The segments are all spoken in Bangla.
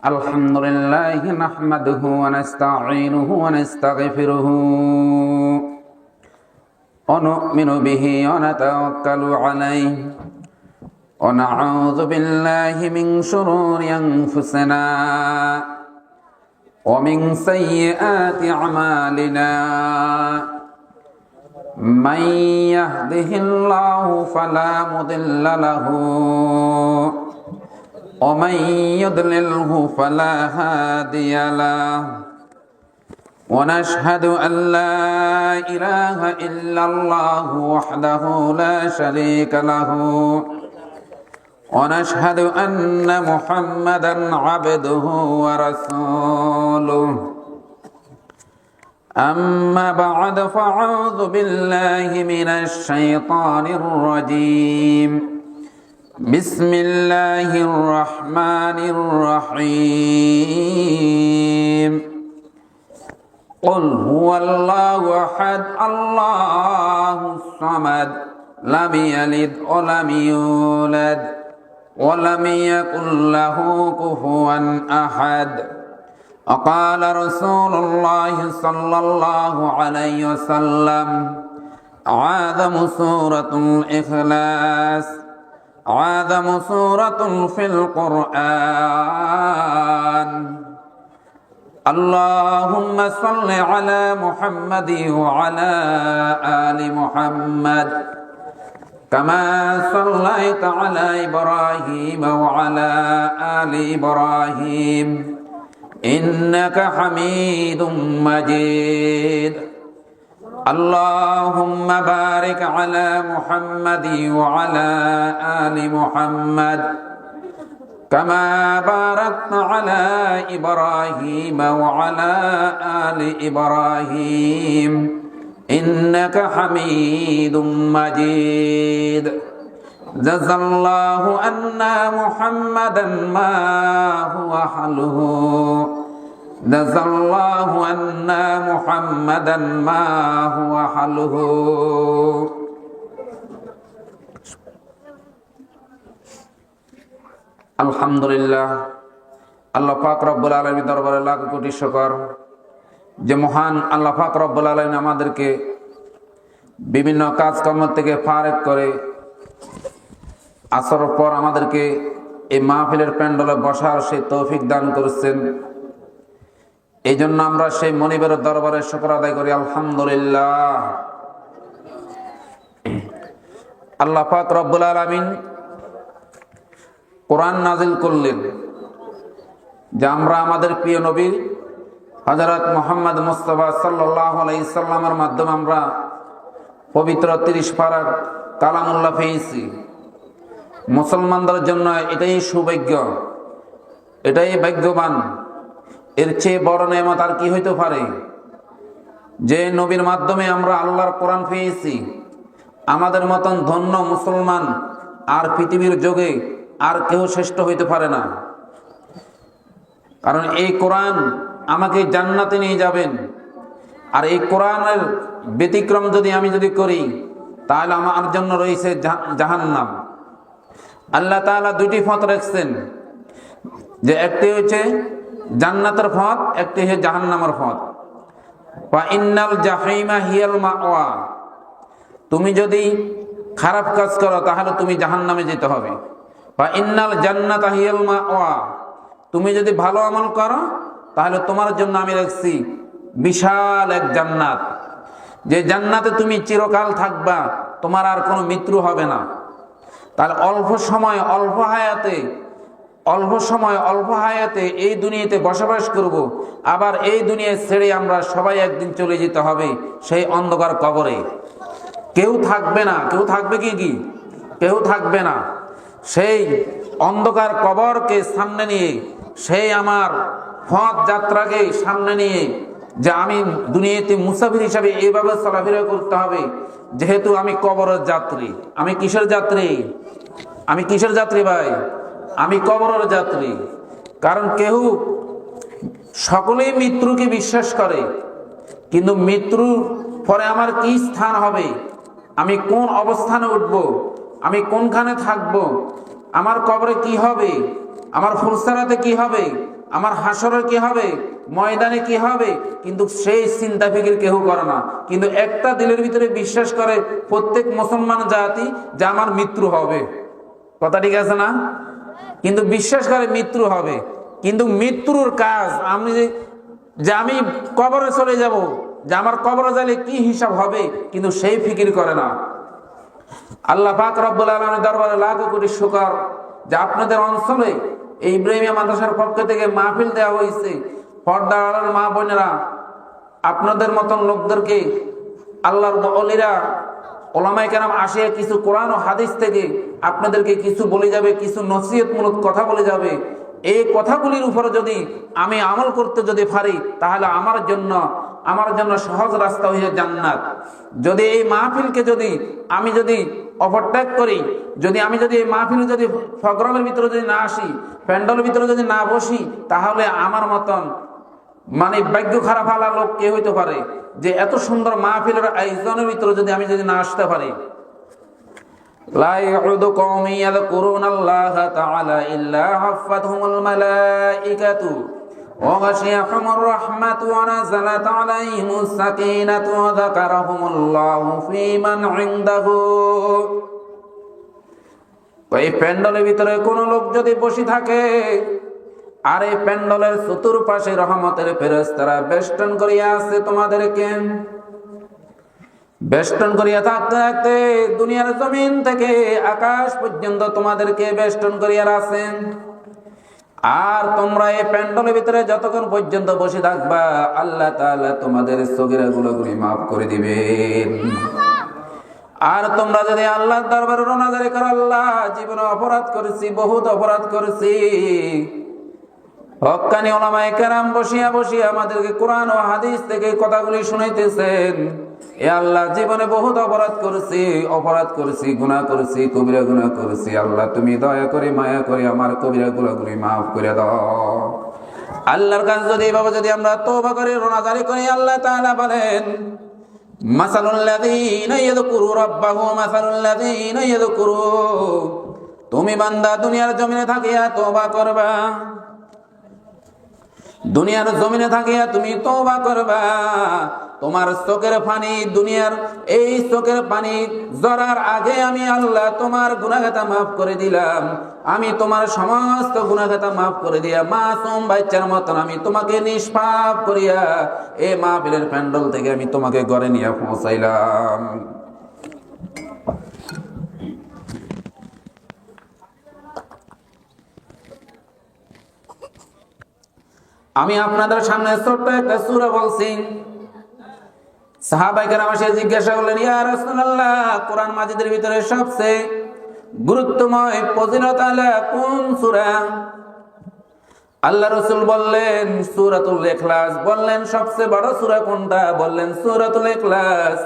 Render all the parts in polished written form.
الحمد لله نحمده ونستعينه ونستغفره ونؤمن به ونتوكل عليه ونعوذ بالله من شرور أنفسنا ومن سيئات أعمالنا من يهده الله فلا مضل له ومن يضلله فلا هادي له ونشهد أن لا إله إلا الله وحده لا شريك له ونشهد أن محمدا عبده ورسوله أما بعد فأعوذ بالله من الشيطان الرجيم بسم الله الرحمن الرحيم قل هو الله أحد الله الصمد لم يلد ولم يولد ولم يكن له كفوا أحد وقال رسول الله صلى الله عليه وسلم أعظم سورة الإخلاص أعظم سورة في القرآن اللهم صل على محمد وعلى آل محمد كما صليت على إبراهيم وعلى آل إبراهيم إنك حميد مجيد اللهم بارك على محمد وعلى آل محمد كما باركت على إبراهيم وعلى آل إبراهيم إنك حميد مجيد جزا الله أن محمدا ما هو حله جزا الله أن محمدا ما هو حله আলহামদুলিল্লাহ আল্লাহ পাক রব্বুল আলামিন দরবারে লাখ কোটি শুকর যে মহান আল্লাহ পাক রব্বুল আলামিন আমাদেরকে বিভিন্ন কাজকর্ম থেকে ফারেক করে আসরের পর আমাদেরকে এই মাহফিলের প্যান্ডলে বসার সেই তৌফিক দান করেছেন। এই জন্য আমরা সেই মনিবের দরবারে শুকর আদায় করি আলহামদুলিল্লাহ। আল্লাহ পাক রব্বুল আলামিন কোরআন নাজিল করলেন যে আমরা আমাদের প্রিয় নবী হযরত মুহাম্মদ মুস্তাফা সাল্লাল্লাহু আলাইহি সাল্লামের মাধ্যমে আমরা পবিত্র 30 পারা কালামুল্লাহ পেয়েছি। মুসলমানদের জন্য এটাই সৌভাগ্য, এটাই ভাগ্যবান। এর চেয়ে বড় নেয়ামত আর কি হইতে পারে? যে নবীর মাধ্যমে আমরা আল্লাহর কোরআন পেয়েছি। আমাদের মতন ধন্য মুসলমান আর পৃথিবীর যোগে আর কেউ শ্রেষ্ঠ হইতে পারে না। কারণ এই কোরআন আমাকে জান্নাতে নিয়ে যাবেন, আর এই কোরআনের ব্যতিক্রম আমি যদি করি তাহলে আমার জন্য রয়েছে জাহান্নাম। আল্লাহ তাআলা দুটি পথ রাখছেন, যে একটি হচ্ছে জান্নাতের পথ, একটি হচ্ছে জাহান্নামের পথ। ওয়া ইন্নাল জাহিমা হিয়াল মাওয়া, তুমি যদি খারাপ কাজ করো তাহলে তুমি জাহান্নামে যেতে হবে। ওয়া ইন্নাল জান্নাতা হিয়াল মাওয়া, তুমি যদি ভালো আমল করো তাহলে তোমার জন্য আমি রাখছি বিশাল এক জান্নাত, যে জান্নাতে তুমি চিরকাল থাকবা, তোমার আর কোনো মৃত্যু হবে না। তাহলে অল্প সময় অল্প হায়াতে এই দুনিয়াতে বসবাস করব, আবার এই দুনিয়ায় ছেড়ে আমরা সবাই একদিন চলে যেতে হবে সেই অন্ধকার কবরে। কেউ থাকবে না, কেউ থাকবে কি? কেউ থাকবে না। সেই অন্ধকার কবরকে সামনে নিয়ে, সেই আমার পথ যাত্রাকে সামনে নিয়ে, যে আমি দুনিয়াতে মুসাফির হিসাবে এইভাবে চলাফেরা করতে হবে, যেহেতু আমি কবরের যাত্রী। আমি কিসের যাত্রী ভাই? আমি কবরের যাত্রী। কারণ সকলেই মৃত্যুকে বিশ্বাস করে, কিন্তু মৃত্যুর পরে আমার কি স্থান হবে, আমি কোন অবস্থানে উঠব, আমি কোনখানে থাকব, আমার কবরে কি হবে, আমার ফুলসারাতে কি হবে, আমার হাসরে কি হবে, ময়দানে কি হবে, কিন্তু সেই চিন্তা ফিকির কেউ করে না। কিন্তু একটা দিলের ভিতরে বিশ্বাস করে প্রত্যেক মুসলমান জাতি যে আমার মৃত্যু হবে, কথা ঠিক আছে না? কিন্তু বিশ্বাস করে মৃত্যু হবে, কিন্তু মৃত্যুর কাজ আমি কবরে চলে যাব, যে আমার কবরে যাইলে কি হিসাব হবে, কিন্তু সেই ফিকির করে না। আল্লাহ পাক রব্বুল আলামিনের দরবারে লাখ কোটি শুকর যে আপনাদের অঞ্চলে এই ইব্রাহিমিয়া মাদ্রাসার পক্ষ থেকে মাহফিল দেওয়া হয়েছে। পর্দার আড়ালের মা বোনেরা, আপনাদের মতন লোকদেরকে আল্লাহর ওলিরা ওলামায়ে কেরাম আসিয়া কিছু কোরআন ও হাদিস থেকে আপনাদেরকে কিছু বলে যাবে, কিছু নসিহতমূলক কথা বলে যাবে। এই কথাগুলির উপরে যদি আমি আমল করতে যদি পারি, তাহলে আমার জন্য সহজ রাস্তা হয়ে জান্নাত। যদি এই মাহফিলকে আমি ওভারটেক করি, আমি এই মাহফিলে প্রোগ্রামের ভিতরে না আসি, প্যান্ডেলের ভিতরে না বসি, তাহলে আমার মতন ভাগ্য খারাপ হালা লোক কে হইতে পারে যে এত সুন্দর মাহফিলের আয়োজনের ভিতরে আমি না আসতে পারি। লা ইয়াউদু কওমি ইয়াযকুরুনাল্লাহা তাআলা ইল্লা হাফাতহুমুল মালাইকাতু ওয়া গাশিয়াহুমুর রাহমাতু ওয়া নাযালাত আলাইহিmus সাকিনাতু ওয়া যাকারাহুমুল্লাহু ফী মান ইনদাহু। এই প্যান্ডেলের ভিতরে কোন লোক যদি বসে থাকে আর এই প্যান্ডেলের চতুর্পাশে রহমতের ফেরেশতারা বেষ্টন করিয়া আছে, তোমাদেরকে বেষ্টন করিয়া থাকতে থাকতে দুনিয়ার জমিন থেকে আকাশ পর্যন্ত তোমাদেরকে বেষ্টন করিয়া আছেন। আর তোমরা এই প্যান্ডেলের ভিতরে যতক্ষণ পর্যন্ত বসে থাকবা, আল্লাহ তাআলা তোমাদের সগীরা গুনাহগুলি maaf করে দিবেন। আর তোমরা যদি আল্লাহর দরবারে রোনাজারি করো, আল্লাহ জীবনে অপরাধ করেছি, বহুত অপরাধ করেছি, হক্কানি ওলামায়ে কেরাম বসিয়া আমাদেরকে কোরআন ও হাদিস থেকে কথাগুলি শুনাইতেছেন, এ আল্লাহ জীবনে বহুত অপরাধ করেছি, গুনাহ করেছি, কবিরা গুনাহ করেছি, আল্লাহ তুমি দয়া করে মায়া করে আমার কবিরা গুনাহগুলি maaf করে দাও। আল্লাহর কাছে যদি আমরা তওবা করে রোনাজারি করি, আল্লাহ তাআলা বলেন মাসালুল লাযীনা ইয়াযকুরু রাব্বাহু মাসালুল লাযীনা ইয়াযকুরু, তুমি বান্দা দুনিয়ার জমিনে থাকিয়া তওবা করবা, দুনিয়ার জমিনে থাকিয়া তুমি তওবা করবা, তোমার চোখের পানি দুনিয়ার এই চোখের পানি জরার আগে আমি আল্লাহ তোমার গুনাহগাতা maaf করে দিলাম। আমি তোমার সমস্ত গুনাহগাতা maaf করে দিয়া মাসুম বাচ্চার মতন আমি তোমাকে নিষ্পাপ করিয়া এই মাহফিলের প্যান্ডেল থেকে আমি তোমাকে ঘরে নিয়ে পৌঁছাইলাম। আমি আপনাদের সামনে ছোট্ট একটা সূরা বলছি। সাহাবায়ে কেরাম এসে জিজ্ঞাসা করলেন, ইয়া রাসূলুল্লাহ, কোরআন মাজিদের ভিতরে সবচেয়ে গুরুত্বময় ফজিলতওয়ালা কোন সূরা? আল্লাহ রাসূল বললেন সূরাতুল ইখলাস। বললেন সবচেয়ে বড় সূরা কোনটা? বললেন সূরাতুল ইখলাস।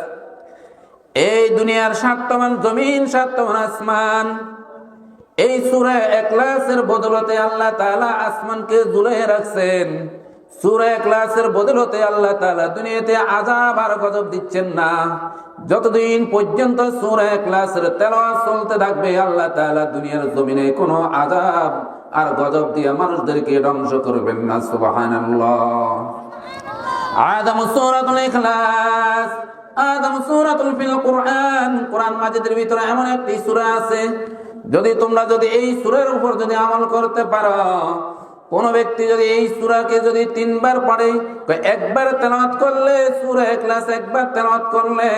এই দুনিয়ার সাতটা জমিন, সাতটা আসমান, এই সূরা ইখলাসের বদলতে আল্লাহ তাআলা আসমানকে ঝুলিয়ে রাখছেন। সূরা ইখলাসের বদলতে আল্লাহ তাআলা দুনিয়াতে আযাব আর গজব দিচ্ছেন না। যতদিন পর্যন্ত সূরা ইখলাসের তেলাওয়াত চলতে থাকবে, আল্লাহ তাআলা দুনিয়ার জমিনে কোনো আযাব আর গজব দিয়ে মানুষদেরকে ধ্বংস করবেন না। সুবহানাল্লাহ। আদম সূরাতুল ইখলাস, আদম সূরাতুল ফিল কুরআন। কোরআন মাজিদের ভিতরে এমন একটি সূরা আছে, তোমরা এই সূরার উপর আমল করতে পারো, কোন ব্যক্তি এই সূরাকে 3 বার পড়ে, একবার তেলাওয়াত করলে সূরা ইখলাস একবার তেলাওয়াত করলে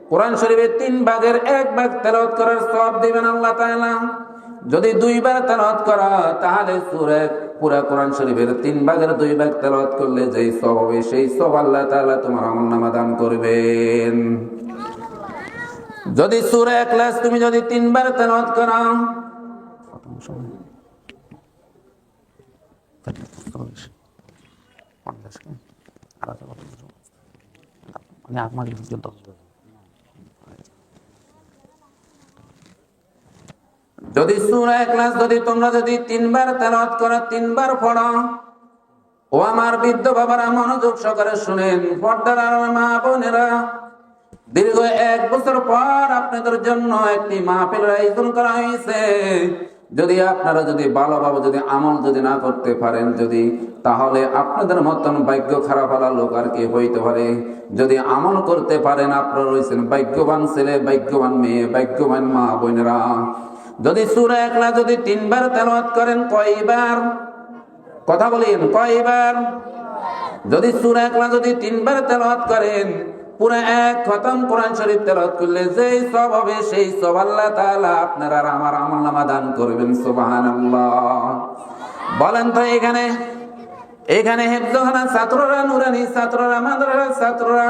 কোরআন শরীফের 3 ভাগের 1 ভাগ তেলাওয়াত করার সওয়াব দিবেন আল্লাহ তাআলা। যদি 2 বার তেলাওয়াত করা, তাহলে পুরা কোরআন শরীফের 3 ভাগের 2 ভাগ তেলাওয়াত করলে যেই সওয়াব হবে, সেই সওয়াব আল্লাহ তাআলা তোমার আমলনামা দান করবেন। যদি সূরা ইখলাস তুমি 3 বার তেলাওয়াত করো, যদি সূরা ইখলাস তোমরা 3 বার তেলাওয়াত করো, 3 বার পড়ো, ও আমার বৃদ্ধ বাবারা মনোযোগ সহকারে শুনেন, পর্দার আড়ালের মা বোনেরা, দীর্ঘ 1 বছর পর আপনাদের জন্য একটি মাহফিলের আয়োজন করা হয়েছে। যদি আপনারা যদি ভালোভাবে যদি আমল যদি না করতে পারেন যদি, তাহলে আপনাদের মতন ভাগ্য খারাপ হলা লোক আর কি হইতে পারে। যদি আমল করতে পারেন আপনারা রয়েছেন ভাগ্যবান ছেলে, ভাগ্যবান মেয়ে, ভাগ্যবান মা বোনেরা। যদি সূরা ইখলাস যদি 3 বার তেলাওয়াত করেন, কয়বার? কথা বলেন, কয়বার? যদি সূরা ইখলাস যদি 3 বার তেলাওয়াত করেন, পুরো এক খতম কোরআন শরীফ তেলাওয়াত করলে যেই সওয়াব হবে সেই সওয়াব আল্লাহ তাআলা আপনার আর আমার আমলনামা দান করবেন। সুবহানাল্লাহ। বলেন তো এখানে হেফজখানা ছাত্ররা, নুরানি ছাত্ররা, মাদ্রাসার ছাত্ররা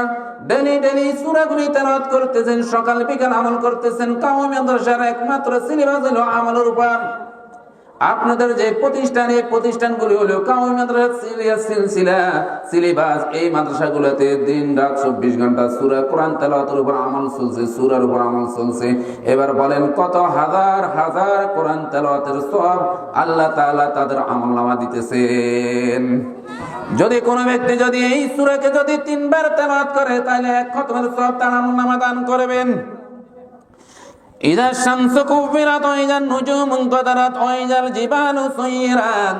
ডেলি সূরাগুলি তেলাওয়াত করতেছেন, সকাল বিকাল আমল করতেছেন। কওমি মাদ্রাসার একমাত্র সিলেবাস হলো আমলের উপর। আপনাদের যে প্রতিষ্ঠান, এই প্রতিষ্ঠানগুলি হলো কওমি মাদ্রাসা সিলেবাস। এই মাদ্রাসাগুলোতে দিন রাত 24 ঘন্টা সূরা কোরআন তেলাওয়াতের উপর আমল চলছে, সূরার উপর আমল চলছে। এবার বলেন কত হাজার হাজার কোরআন তেলাওয়াতের সওয়াব আল্লাহ তাআলা তাদের আমলনামা দিতেছেন। যদি কোনো ব্যক্তি যদি এই সূরাকে যদি 3 বার তেলাওয়াত করে, তাহলে এক খতমের সওয়াব তার আমলনামা দান করবেন। ইযা শামসু কুবিরাত ওয়া ইযা নুজুমু কাদারাত ওয়া ইযাল জিবালু সুয়িরাত,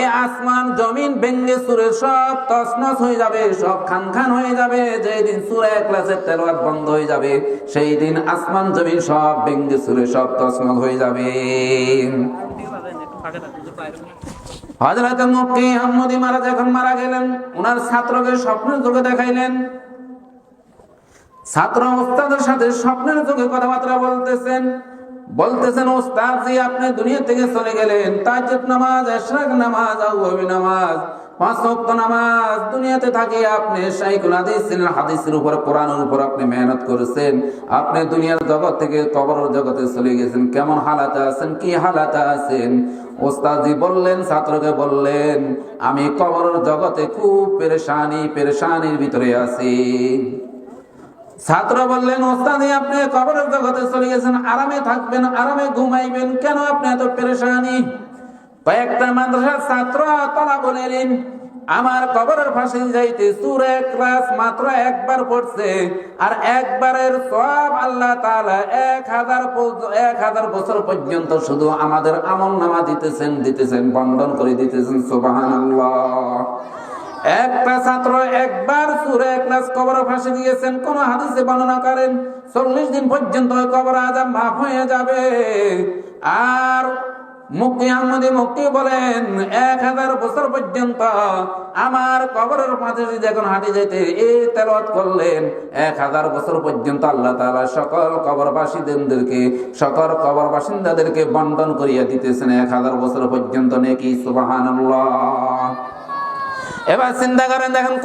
এই আসমান জমিন ভেঙে চুরে সব তছনছ হয়ে যাবে, সব খান হয়ে যাবে। যেই দিন সূরা ইখলাসের তেলাওয়াত বন্ধ হয়ে যাবে, সেই দিন আসমান জমিন সব ভেঙে চুরে সব তছনছ হয়ে যাবে। হযরত মক্কি আহমদী মহারাজ যখন মারা গেলেন, ওনার ছাত্রকে স্বপ্নের চোখে দেখাইলেন। ছাত্র ওস্তাদের সাথে স্বপ্নের চোখে কথাবার্তা বলতেছেন ওস্তাদ জি আপনি দুনিয়া থেকে চলে গেলেন, তাহাজ্জুদ নামাজ, ইশরাক নামাজ, আউয়াবি নামাজ, 5 ওয়াক্ত নামাজ দুনিয়াতে থাকে আপনি শাইখুল হাদিস ছিলেন, হাদিসের উপর কোরআনের উপর আপনি মেহনত করেছেন। আপনি দুনিয়ার জগৎ থেকে কবরের জগতে চলে গেছেন, কেমন হালাতে আছেন, কি হালাতে আছেন? ওস্তাদ জি বললেন, ছাত্রকে বললেন আমি কবরের জগতে খুব পেরেশানির ভিতরে আছি। ছাত্র বললেন ওস্তাদ আপনি কবরের জগতে চলে গেছেন, আরামে থাকবেন, আরামে ঘুমাইবেন, কেন আপনি এত পেরেশানি? কয়েকটা মাদ্রাসার ছাত্র তারা বলেন আমার কবরের পাশে যাইতে সূরা ইখলাস মাত্র একবার পড়ছে, আর একবারের সওয়াব আল্লাহ তাআলা 1000 বছর পর্যন্ত শুধু আমাদের আমলনামা দিতেছেন, বন্ধন করে দিতেছেন। সুবহানাল্লাহ। একটা ছাত্র একবার সূরা ইখলাস কবরের পাশে দিয়েছেন, কোন হাদিসে বর্ণনা করেন 40 দিন পর্যন্ত কবর আযাব মাফ হয়ে যাবে। আর মুক্তি আহমদী মুক্তি বলেন 1000 বছর পর্যন্ত আমার কবরের পাশে যখন হাঁটি যেতে এই তেলাওয়াত করলেন, 1000 বছর পর্যন্ত আল্লাহ তাআলা সকল কবর বাসিন্দাদেরকে বন্টন করিয়া দিতেছেন 1000 বছর পর্যন্ত নেকি। সুবহানাল্লাহ। এবার চিন্তা করেন, দেখেন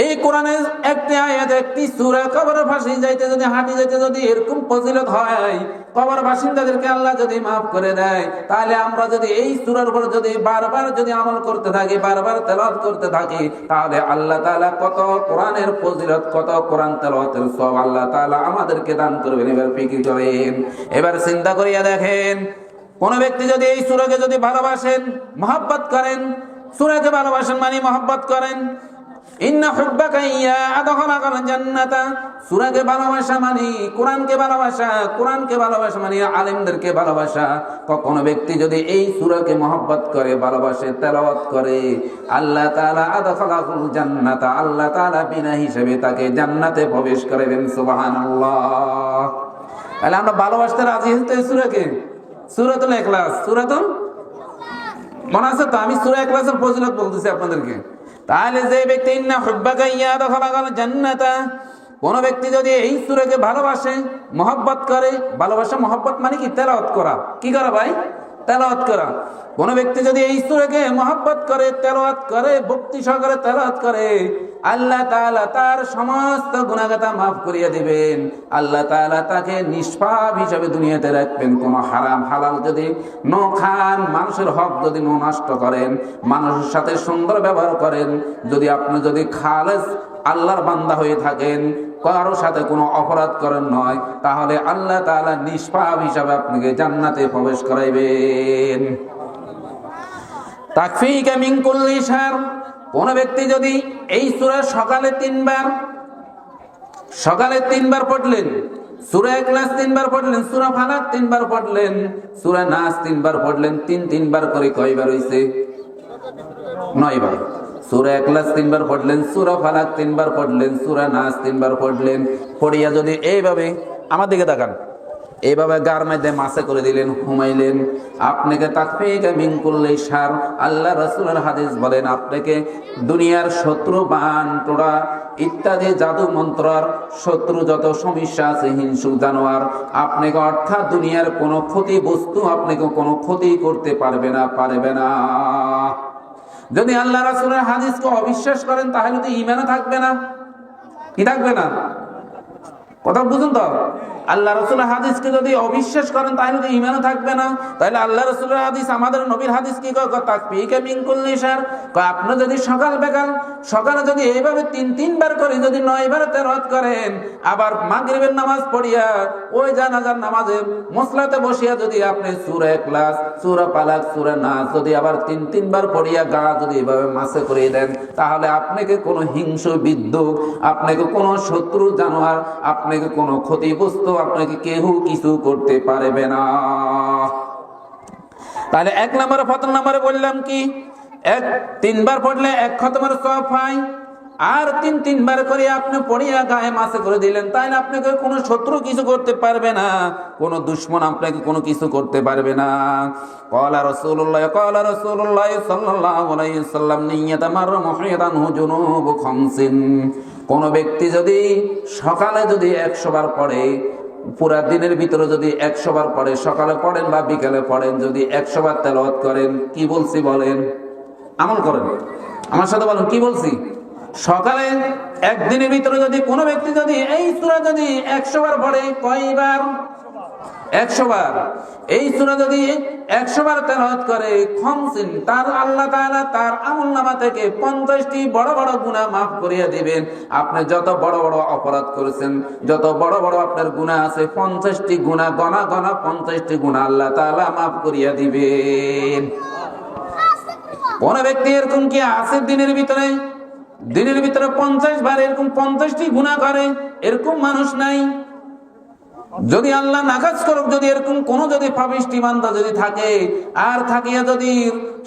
এই কোরআনের একটি আয়াত, একটি সূরা কবরের পাশে যাইতে যদি হাঁটি যাইতে যদি এরকম ফজিলত হয়, কবর বাসিন্দাদেরকে আল্লাহ যদি মাফ করে দেয়, তাহলে আমরা যদি এই সূরার উপর যদি বারবার যদি আমল করতে থাকি, বারবার তেলাওয়াত করতে থাকি, তাহলে আল্লাহ তাআলা কত কোরআনের ফজিলত, কত কোরআন তেলাওয়াতের সওয়াব আল্লাহ তাআলা আমাদেরকে দান করবেন। এবার ফিকির করেন, এবার চিন্তা করিয়া দেখেন, কোন ব্যক্তি যদি এই সূরাকে যদি ভালোবাসেন, মহব্বত করেন, সূরাকে ভালোবাসেন মানে মহব্বত করেন, ইন্না হুব্বাকা ইয়া আদখালাকাল জান্নাতা, সূরাকে ভালোবাসা মানে কোরআনকে ভালোবাসা মানে আলেমদেরকে ভালোবাসা। কোন ব্যক্তি যদি এই সূরাকে মহব্বত করে, ভালোবাসে, তেলাওয়াত করে, আল্লাহ তাআলা আদখালাকুল জান্নাতা, আল্লাহ তাআলা বিনা হিসাবে তাকে জান্নাতে প্রবেশ করাবেন। সুবহানাল্লাহ। তাহলে আমরা ভালোবাসতে রাজি হতে সূরাকে, সূরাতুল ইখলাস, মনে আছে তো? আমি সূরা ইখলাসের ফজিলত বলতেছি আপনাদেরকে। তাহলে যে ব্যক্তি ইন্না হুব্বাকা ইয়া আদখালাকাল জান্নাতা, কোন ব্যক্তি যদি এই সূরাকে ভালোবাসে, মহব্বত করে, ভালোবাসা মহব্বত মানে কি? তেলাওয়াত করা। কি করা ভাই? তেলাওয়াত করা। কোন ব্যক্তি যদি এই সূরাকে মহব্বত করে, তেলাওয়াত করে, ভক্তি সহকারে তেলাওয়াত করে, আল্লাহ তাআলা তার সমস্ত গুনাহগাতা মাফ করিয়ে দিবেন। আল্লাহ তাআলা তাকে নিষ্পাপ হিসাবে দুনিয়াতে রাখবেন। কোন হারাম হালাল যদি ন খান, মানুষের হক যদি নষ্ট করেন, মানুষের সাথে সুন্দর ব্যবহার করেন, যদি আপনি যদি খালেস আল্লাহর বান্দা হয়ে থাকেন, কারোর সাথে কোনো অপরাধ করেন নয়, তাহলে আল্লাহ তাআলা নিষ্পাপ হিসাবে আপনাকে জান্নাতে প্রবেশ করাইবেন। তাকফীকা মিন কুল্লি শার, কোন ব্যক্তি যদি এই সূরা সকালে 3 বার পড়লেন, সূরা ইখলাস 3 বার পড়লেন, সূরা ফালাক 3 বার পড়লেন, সূরা নাস 3 বার পড়লেন, 3 বার করে কয়বার হইছে? 9 বার। সূরা ইখলাস 3 বার পড়লেন, সূরা ফালাক 3 বার পড়লেন, সূরা নাস 3 বার পড়লেন। পড়িয়া যদি এইভাবে আমার দিকে তাকান, এইভাবে গার মধ্যে মাসে করে দিলেন, ঘুমাইলেন, আপনাকে তাকফীকা মিন কুল্লি শার। আল্লাহ রাসূলের হাদিস বলেন, আপনাকে দুনিয়ার শত্রু, বান টোড়া ইত্যাদি জাদু মন্ত্রর শত্রু যত সমস্যা আছে, হিংসুক জানোয়ার, আপনাকে অর্থাৎ দুনিয়ার কোনো ক্ষতি বস্তু আপনাকে কোনো ক্ষতি করতে পারবে না। যদি আল্লাহ রাসূলের হাদিসকে অবিশ্বাস করেন তাহলে তো ঈমানও থাকবে না। কি থাকবে না? কথা বুঝুন তো। আল্লাহ রাসূলের হাদিসকে যদি অবিশ্বাস করেন তাহলে তো ঈমানও থাকবে না। তাহলে আল্লাহ রাসূলের হাদিস, আমাদের নবীর হাদিস কি কয়? তাকফীকা মিন কুল্লি শার। আপনি যদি সকালে যদি এইভাবে 3 বার করে যদি 9 বার তেলাওয়াত করেন, আবার মাগরিবের নামাজ পড়িয়া ওই জানাজার নামাজে মুসল্লাতে বসিয়া যদি আপনি সূরা ইখলাস, সূরা ফালাক, সূরা নাস যদি আবার 3 বার পড়িয়া গা যদি এভাবে মাসে করে দেন, তাহলে আপনাকে কোনো হিংস্র বিদ্যুৎ, আপনাকে কোনো শত্রু জানোয়ার, আপনাকে কোনো ক্ষতি বস্তু, আপনাকে কেউ কিছু করতে পারবে না। তাহলে 1 নম্বরে, প্রথম নম্বরে বললাম কি, 3 বার পড়লে 1 খতমের সওয়াব হয়। আর 3 বার করে আপনি পড়িয়া গায়ে মাসে করে দিলেন, তাহলে আপনাকে কোনো শত্রু কিছু করতে পারবে না, কোনো দুশমন আপনাকে কোনো কিছু করতে পারবে না। ক্বালা রাসূলুল্লাহ সাল্লাল্লাহু আলাইহি ওয়াসাল্লাম, নিয়াতা মার মুহিদান জুনুব খামসিন। কোন ব্যক্তি যদি সকালে যদি 100 বার পড়ে, পুরা দিনের ভিতরে যদি 100 বার পড়ে, সকালে পড়েন বা বিকালে পড়েন, যদি 100 বার তেলাওয়াত করেন, কি বলছি বলেন? আমল করেন, আমার সাথে বলেন কি বলছি? সকালে একদিনের ভিতরে যদি কোনো ব্যক্তি যদি এই সূরা যদি 100 বার পড়ে, কয়বার? 100 বার। এই সূরা যদি 100 বার তেলাওয়াত করে, খামসিন, তার আল্লাহ তাআলা তার আমলনামা থেকে 50টি বড় বড় গুনাহ মাফ করিয়ে দিবেন। আপনি যত বড় বড় অপরাধ করেছেন, যত বড় বড় আপনার গুনাহ আছে, 50টি গুনাহ, গনা 50টি গুনাহ আল্লাহ তাআলা মাফ করিয়ে দিবেন। কোন ব্যক্তি এরকম কি আছে দিনের ভিতরে 50 বার এরকম 50টি গুনাহ করে? এরকম মানুষ নাই। যদি আল্লাহ নাকাজ করুক, যদি এরকম কোন যদি পাপিষ্টি বান্দা যদি থাকে, আর থাকিয়া যদি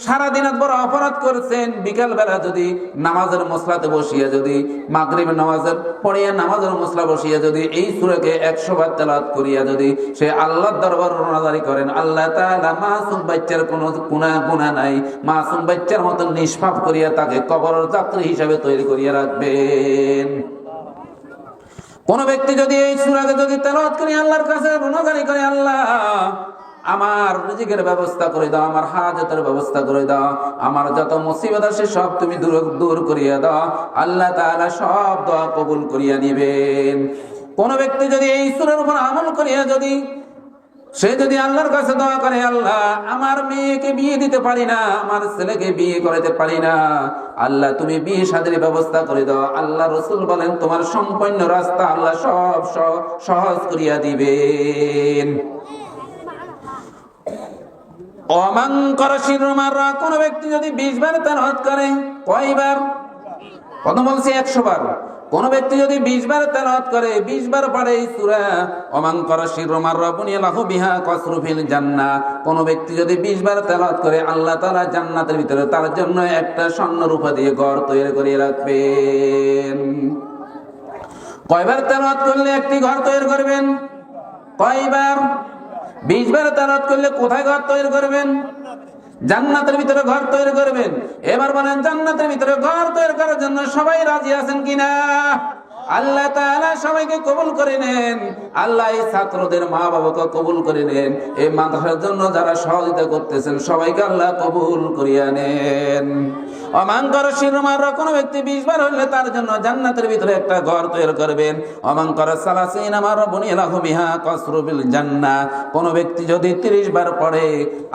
সারাদিন বড় অপরাধ করেছেন, বিকাল বেলা যদি নামাজের মসলাতে বসিয়া যদি মাগরিবের নামাজের পড়িয়া নামাজের মসলা বসিয়া যদি এই সূরাকে 100 বার তেলাওয়াত করিয়া যদি সে আল্লাহর দরবারে রোনাজারি করেন, আল্লাহ তাআলা মাসুম বাচ্চার কোনো গুনাহ নাই, মাসুম বাচ্চার মতো নিষ্পাপ করিয়া তাকে কবরের যাত্রী হিসাবে তৈরি করিয়া রাখবেন। কোন ব্যক্তি যদি এই সূরাকে যদি তেলাওয়াত করে আল্লাহর কাছে রোনাজারি করে, আল্লাহ আমার রিজিকের ব্যবস্থা করে দাও, আমার হাজতের ব্যবস্থা করে দাও, আমার যত মুসিবত আছে সব তুমি দূর করিয়া দাও, আল্লাহ তাআলা সব দোয়া কবুল করিয়া নেবেন। কোন ব্যক্তি যদি এই সূরার উপর আমল করিয়া যদি সে যদি আল্লাহর কাছে দোয়া করে, আল্লাহ আমার মেয়েকে বিয়ে দিতে পারি না, আমার ছেলেকে বিয়ে করাতে পারি না, আল্লাহ তুমি বিয়ে শাদীর ব্যবস্থা করে দাও, আল্লাহ রাসূল বলেন তোমার সম্পূর্ণ রাস্তা আল্লাহ সব সহজ করিয়া দিবেন। ওমান করশির মাররা, কোন ব্যক্তি যদি 20 বার তেলাওয়াত করে, কয়বার? প্রথম বলছি 100 বার। কোন ব্যক্তি যদি 20 বার তেলাওয়াত করে, 20 বার পড়ে এই সূরা, ওমান করশির মাররা বুনিয়া লাহু বিহা কসরু ফিল জান্নাহ, কোন ব্যক্তি যদি 20 বার তেলাওয়াত করে, আল্লাহ তাআলা জান্নাতের ভিতরে তার জন্য একটা স্বর্ণরূপা দিয়ে ঘর তৈরি করে রাখবেন। কয়বার তেলাওয়াত করলে একটি ঘর তৈরি করবেন? কয়বার? 20 বার তেলাওয়াত করলে কোথায় ঘর তৈরি করবেন? জান্নাতের ভিতরে ঘর তৈরি করবেন। এবার বলেন, জান্নাতের ভিতরে ঘর তৈরি করার জন্য সবাই রাজি আছেন কিনা? আল্লাহ তাআলা সবাইকে কবুল করে নেন। আল্লাহ এই ছাত্রদের মা বাবাকে কবুল করে নেন। এই মাদ্রাসার জন্য যারা সহযোগিতা করতেছেন সবাইকে আল্লাহ কবুল করিয়া নেন। ওমান করশির মাররা, কোন ব্যক্তি 20 বার হইলে তার জন্য জান্নাতের ভিতরে একটা ঘর তৈরি করবেন। ওমান কর সালাসিনা মাররা বুনিয়া লাহু বিহা কসরু বিল জান্নাহ, কোন ব্যক্তি যদি 30 বার পড়ে,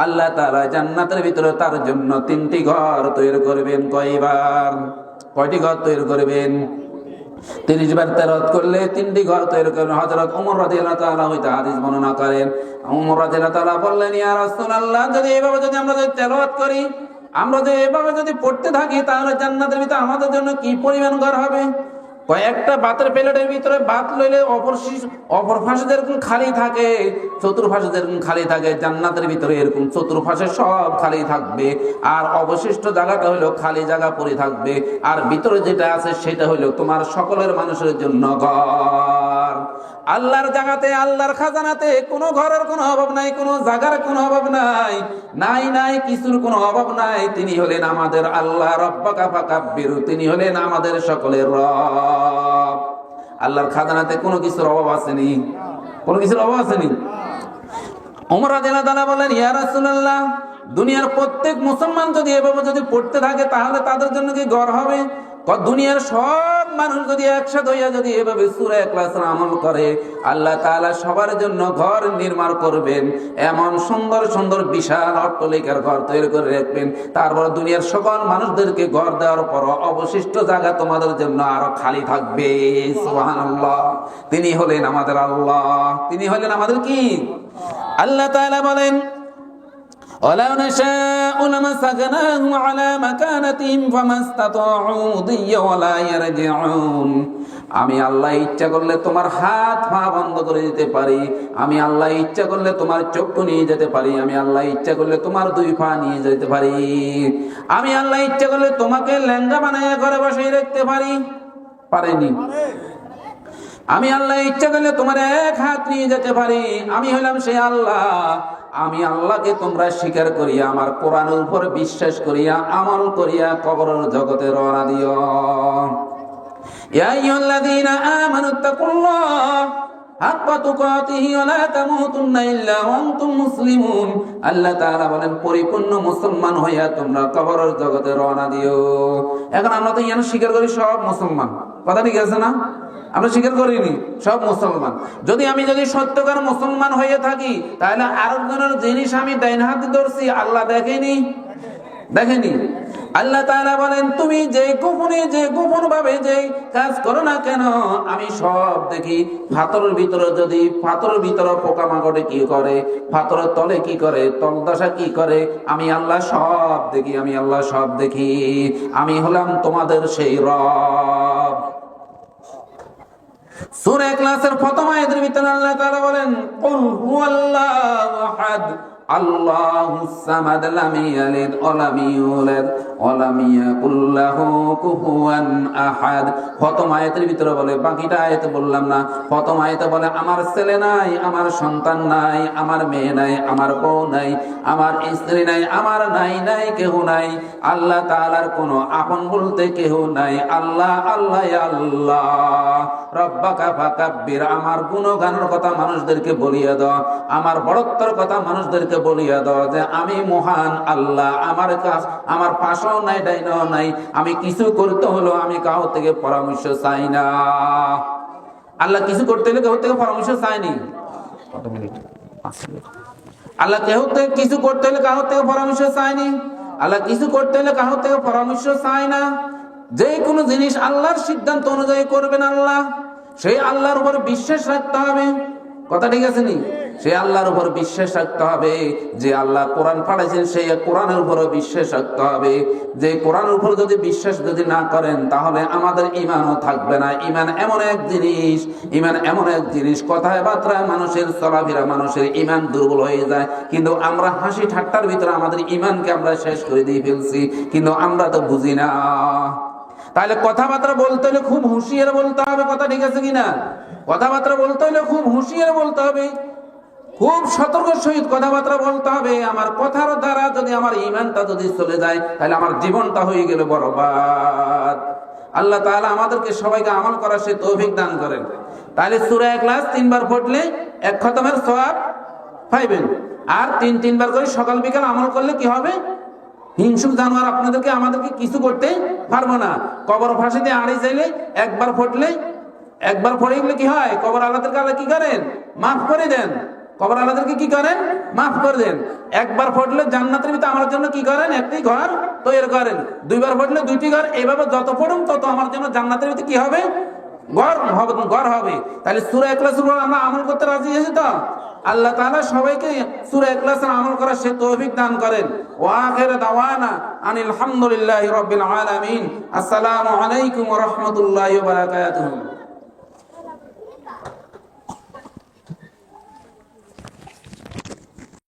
আল্লাহ তাআলা জান্নাতের ভিতরে তার জন্য 3টি ঘর তৈরি করবেন। কয়বার? কয়টি ঘর তৈরি করবেন? 30 বার তেলাওয়াত করলে 3টি ঘর তৈরি করবেন। হযরত ওমর রাদিয়াল্লাহু তাআলা হইতে হাদিস বর্ণনা করেন, ওমর রাদিয়াল্লাহু তাআলা বললেন, ইয়া রাসূলুল্লাহ, যদি এইভাবে যদি আমরা যদি তেলাওয়াত করি, আমরা যদি এভাবে যদি পড়তে থাকি, তাহলে জান্নাতের ভিতরে আমাদের জন্য কি পরিমাণ ঘর হবে? কয়েকটা ভাতের প্লেটের ভিতরে ভাত লইলে অপর পাশে যেরকম খালি থাকে, চতুর্পাশে যেরকম খালি থাকে, জান্নাতের ভিতরে এরকম চতুর্পাশে সব খালি থাকবে, আর অবশিষ্ট জায়গাটা হইলো খালি জায়গা পড়ে থাকবে, আর ভিতরে যেটা আছে সেটা হইলো তোমার সকলের মানুষের জন্য ঘর। আল্লাহর জায়গাতে, আল্লাহর খাজানাতে কোনো ঘরের কোনো অভাব নাই, কোনো জায়গার কোনো অভাব নাই, নাই কিছুর কোনো অভাব নাই। তিনি হলেন আমাদের আল্লাহ, রব্বাকা ফাকাব্বিরু, তিনি হলেন আমাদের সকলের রব। আল্লাহর খাজানাতে কোনো কিছুর অভাব আসেনি, কোনো কিছুর অভাব আসেনি। ওমর রাদিয়াল্লাহু তাআলা বলেন, ইয়া রাসূলুল্লাহ, দুনিয়ার প্রত্যেক মুসলমান যদি এভাবে যদি পড়তে থাকে তাহলে তাদের জন্য কি ঘর হবে? দুনিয়ার সব মানুষ যদি একসাথে হইয়া যদি এভাবে সূরা ইখলাসের আমল করে, আল্লাহ তাআলা সবার জন্য ঘর নির্মাণ করবেন, এমন সুন্দর সুন্দর বিশাল অট্টালিকার ঘর তৈরি করে রাখবেন। তারপর দুনিয়ার সকল মানুষদেরকে ঘর দেওয়ার পর অবশিষ্ট জায়গা তোমাদের জন্য আরো খালি থাকবে। সুবহানাল্লাহ, তিনি হলেন আমাদের আল্লাহ, তিনি হলেন আমাদের কি আল্লাহ তাআলা বলেন, ওয়ালাউ নাশাউ লামাসাকনাহুম আলা মাকানাতিহিম ফামাসতাতাউ মুদিয়্যা ওয়ালা ইয়ারজিউন। আমি আল্লাহ ইচ্ছা করলে তোমার হাত পা বন্ধ করে দিতে পারি, আমি আল্লাহ ইচ্ছা করলে তোমার চক্ষু নিয়ে যেতে পারি, আমি আল্লাহ ইচ্ছা করলে তোমার দুই পা নিয়ে যেতে পারি, আমি আল্লাহ ইচ্ছা করলে তোমাকে ল্যাংড়া বানাইয়া ঘরে বসাই রাখতে পারি, পারেনি? আমি আল্লাহ ইচ্ছা করলে তোমার এক হাত নিয়ে যেতে পারি। আমি হলাম সেই আল্লাহ। আমি আল্লাহকে তোমরা স্বীকার করিয়া, আমার কোরআনের উপর বিশ্বাস করিয়া, আমল করিয়া কবরের জগতে রওনা দিও। ইয়া আইয়ুহাল্লাযীনা আমানুত্তাকুল্লাহ হাক্কা তুকাতিহি ওয়া লা তামুতুন্না ইল্লা ওয়া আনতুম মুসলিমুন। আল্লাহ তাআলা বলেন, পরিপূর্ণ মুসলমান হইয়া তোমরা কবরের জগতে রওনা দিও। এখন আমরা তো ইয়ান স্বীকার করি সব মুসলমান, কথা ঠিক আছে না? আমরা স্বীকার করিনি সব মুসলমান। যদি আমি সত্যকার মুসলমান হয়ে থাকি, তাহলে আরেকজনের জিনিস আমি ডাইন হাতে ধরছি, আল্লাহ দেখেনি? আল্লাহ তাআলা বলেন, তুমি যে গোপন ভাবে যে কাজ করো না কেন, আমি সব দেখি। পাথরের ভিতরে পোকামাকড়ে কি করে, পাথরের তলে কি করে, তলদশা কি করে, আমি আল্লাহ সব দেখি, আমি আল্লাহ সব দেখি। আমি হলাম তোমাদের সেই রব। সূরা ইখলাসের প্রথম আয়াতের ভিতরে আল্লাহ তাআলা বলেন, কুল হুয়াল্লাহু আহাদ আল্লাহুস সামাদ লাম ইয়ালিদ ওয়া লাম ইউলাদ ওয়া লাম ইয়াকুল লাহু কুফুয়ান আহাদ। প্রথম আয়াতের ভিতরে বলে, বাকিটা আয়াতে বললাম না। প্রথম আয়াতে বলে, আমার ছেলে নাই, আমার সন্তান নাই, আমার মেয়ে নাই, আমার বউ নাই, আমার স্ত্রী নাই, আমার নাই কেউ নাই। আল্লাহ তাআলার কোনো আপন বলতে কেউ নাই। আল্লাহ আল্লাহ আল্লাহ। রব্বাকা ফাকাব্বির, আমার গুণগানের কথা মানুষদেরকে বলিয়া দাও, আমার বড়ত্বের কথা মানুষদেরকে বলিয়া দাও যে আমি মহান আল্লাহ। আমার পাশেও নাই, ডাইনও নাই, আমি কিছু করতে হলো আমি কারো থেকে পরামর্শ চাই না। আল্লাহ কিছু করতে হলে কারো থেকে পরামর্শ চাইনি। আল্লাহ কিছু করতে হলে কারো থেকে পরামর্শ চাইনি। আল্লাহ কিছু করতে হলে কারো থেকে পরামর্শ চায় না। যে কোনো জিনিস আল্লাহর সিদ্ধান্ত অনুযায়ী করবেন আল্লাহ, সেই আল্লাহর উপর বিশ্বাস রাখতে হবে। কথা ঠিক আছে নি? সেই আল্লাহর উপর বিশ্বাস রাখতে হবে। যে আল্লাহ কোরআন পাঠাইছেন সেই কোরআনের উপর বিশ্বাস রাখতে হবে। যে কোরআনের উপর যদি বিশ্বাস যদি না করেন, তাহলে আমাদের ঈমানও থাকবে না। ঈমান এমন এক জিনিস, কথায় বার্তায় মানুষের চলাফেরা, মানুষের ঈমান দুর্বল হয়ে যায়। কিন্তু আমরা হাসি ঠাট্টার ভিতরে আমাদের ঈমানকে আমরা শেষ করে দিয়ে ফেলছি, কিন্তু আমরা তো বুঝি না। তাহলে কথাবার্তা বলতে হলে খুব হুঁশিয়ার বলতে হবে। কথা ঠিক আছে কিনা? কথাবার্তা বলতে হলে খুব হুঁশিয়ার বলতে হবে, খুব সতর্ক সহিত কথাবার্তা বলতে হবে। আমার কথার দ্বারা যদি আমার ঈমানটা যদি চলে যায়, তাহলে আমার জীবনটা হয়ে গেল বরবাদ। আল্লাহ তাআলা আমাদেরকে সবাইকে আমল করার সে তৌফিক দান করেন। তাহলে সূরা ইখলাস 3 বার পড়লে 1 খতমের সওয়াব পাইবেন। আর 3 বার করে সকাল বিকাল আমল করলে কি হবে? হিংসুক জানোয়ার আমাদেরকে কিছু করতে পারবো না। কবর ফাঁসিতে আড়ি চাইলে একবার পড়ে গেলে কি হয়? কবর আল্লাহদেরকে আল্লাহ কি করেন? মাফ করে দেন। কবর আল্লাহদেরকে কি করেন? মাফ করে দেন। একবার পড়লে জান্নাতের ভিতরে আমার জন্য কি করেন? একটি ঘর তৈরি করেন। 2 বার পড়লে 2টি ঘর। এইভাবে যত পড়ুন তত আমার জন্য জান্নাতের ভিতরে কি হবে? গড় হবে। তাহলে সূরা ইখলাসের উপর আমরা আমল করতে রাজি আছি তো? আল্লাহ তাআলা সবাইকে সূরা ইখলাসের আমল করার সে তৌফিক দান করেন। ওয়া আখিরু দাওয়ানা আনিল হামদুলিল্লাহি রাব্বিল আলামিন। আসসালামু আলাইকুম ওয়া রাহমাতুল্লাহি ওয়া বারাকাতুহু।